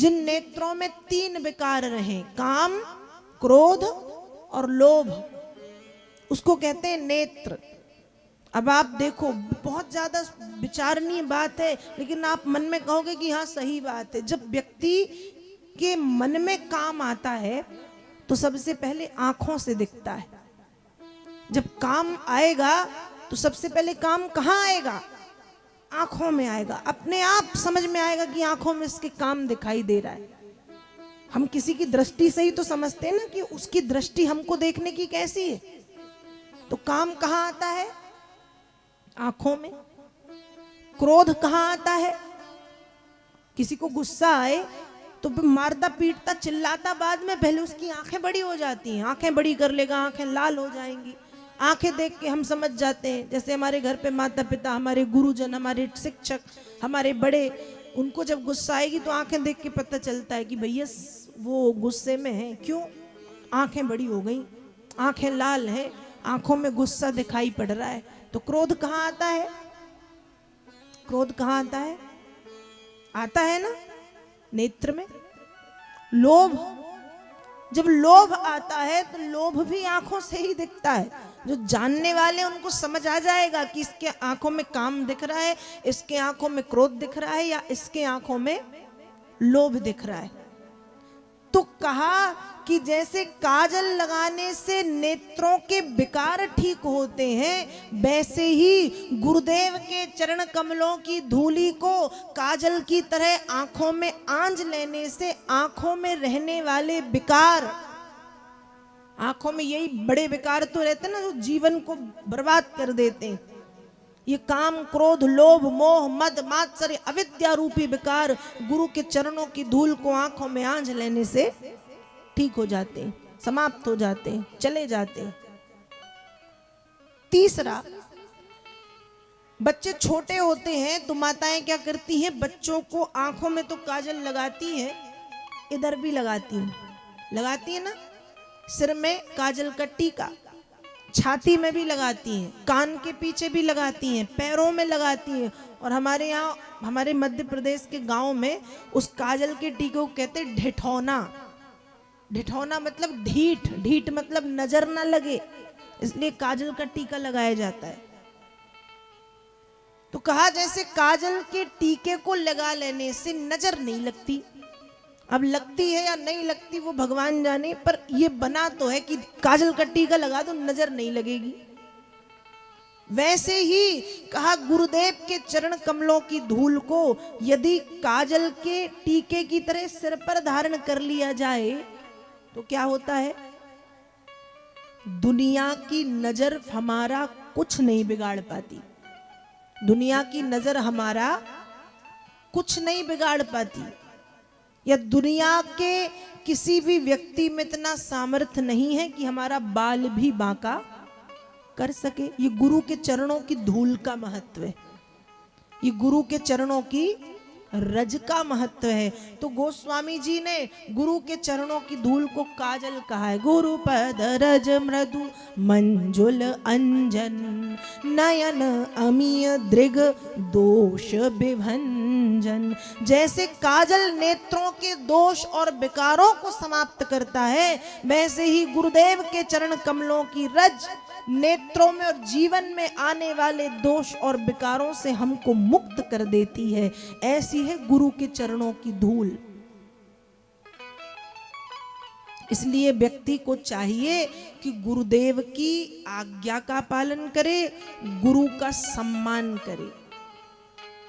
जिन नेत्रों में 3 विकार रहे, काम, क्रोध और लोभ, उसको कहते हैं नेत्र। अब आप देखो, बहुत ज्यादा विचारणीय बात है, लेकिन आप मन में कहोगे कि हाँ सही बात है। जब व्यक्ति के मन में काम आता है तो सबसे पहले आंखों से दिखता है। जब काम आएगा तो सबसे पहले काम कहाँ आएगा? आंखों में आएगा। अपने आप समझ में आएगा कि आंखों में इसके काम दिखाई दे रहा है। हम किसी की दृष्टि से ही तो समझते हैं ना कि उसकी दृष्टि हमको देखने की कैसी है। तो काम कहाँ आता है? आंखों में। क्रोध कहाँ आता है? किसी को गुस्सा आए तो मारता पीटता चिल्लाता बाद में, पहले उसकी आंखें बड़ी हो जाती हैं। आंखें बड़ी कर लेगा, आंखें लाल हो जाएंगी। आंखें देख के हम समझ जाते हैं। जैसे हमारे घर पे माता पिता, हमारे गुरुजन, हमारे शिक्षक, हमारे बड़े, उनको जब गुस्सा आएगी तो आंखें देख के पता चलता है कि भैया वो गुस्से में है। क्यों? आंखें बड़ी हो गई, आंखें लाल हैं, आंखों में गुस्सा दिखाई पड़ रहा है। तो क्रोध कहाँ आता है? क्रोध कहाँ आता है? आता है ना नेत्र में। लोभ, जब लोभ आता है तो लोभ भी आंखों से ही दिखता है। जो जानने वाले उनको समझ आ जाएगा कि इसके आंखों में काम दिख रहा है, इसके आंखों में क्रोध दिख रहा है, या इसके आंखों में लोभ दिख रहा है। तो कहा कि जैसे काजल लगाने से नेत्रों के विकार ठीक होते हैं, वैसे ही गुरुदेव के चरण कमलों की धूली को काजल की तरह आंखों में आंज लेने से आंखों में रहने वाले विकार, आंखों में यही बड़े विकार तो रहते हैं ना, जो जीवन को बर्बाद कर देते हैं। ये काम, क्रोध, लोभ, मोह, मद, मात्सर्य, अविद्या रूपी विकार गुरु के चरणों की धूल को आंखों में आंज लेने से ठीक हो जाते हैं, समाप्त हो जाते हैं, चले जाते हैं। तीसरा, बच्चे छोटे होते हैं तो माताएं क्या करती हैं? बच्चों को आंखों में तो काजल लगाती हैं, इधर भी लगाती है ना, सिर में काजल का टीका, छाती में भी लगाती हैं, कान के पीछे भी लगाती हैं, पैरों में लगाती हैं। और हमारे यहाँ, हमारे मध्य प्रदेश के गांव में उस काजल के टीके को कहते हैं ढिठौना। ढिठौना मतलब ढीठ, ढीठ मतलब नजर ना लगे, इसलिए काजल का टीका लगाया जाता है। तो कहा जैसे काजल के टीके को लगा लेने से नजर नहीं लगती। अब लगती है या नहीं लगती वो भगवान जाने, पर ये बना तो है कि काजल का टीका लगा दो नजर नहीं लगेगी। वैसे ही कहा गुरुदेव के चरण कमलों की धूल को यदि काजल के टीके की तरह सिर पर धारण कर लिया जाए तो क्या होता है? दुनिया की नजर हमारा कुछ नहीं बिगाड़ पाती। दुनिया की नजर हमारा कुछ नहीं बिगाड़ पाती, या दुनिया के किसी भी व्यक्ति में इतना सामर्थ्य नहीं है कि हमारा बाल भी बांका कर सके। ये गुरु के चरणों की धूल का महत्व है, ये गुरु के चरणों की रज का महत्व है। तो गोस्वामी जी ने गुरु के चरणों की धूल को काजल कहा है। गुरु पद रज मृदु मंजुल अंजन, नयन अमीय दृग दोष विभंजन। जैसे काजल नेत्रों के दोष और विकारों को समाप्त करता है, वैसे ही गुरुदेव के चरण कमलों की रज नेत्रों में और जीवन में आने वाले दोष और विकारों से हमको मुक्त कर देती है। ऐसी है गुरु के चरणों की धूल। इसलिए व्यक्ति को चाहिए कि गुरुदेव की आज्ञा का पालन करे, गुरु का सम्मान करे।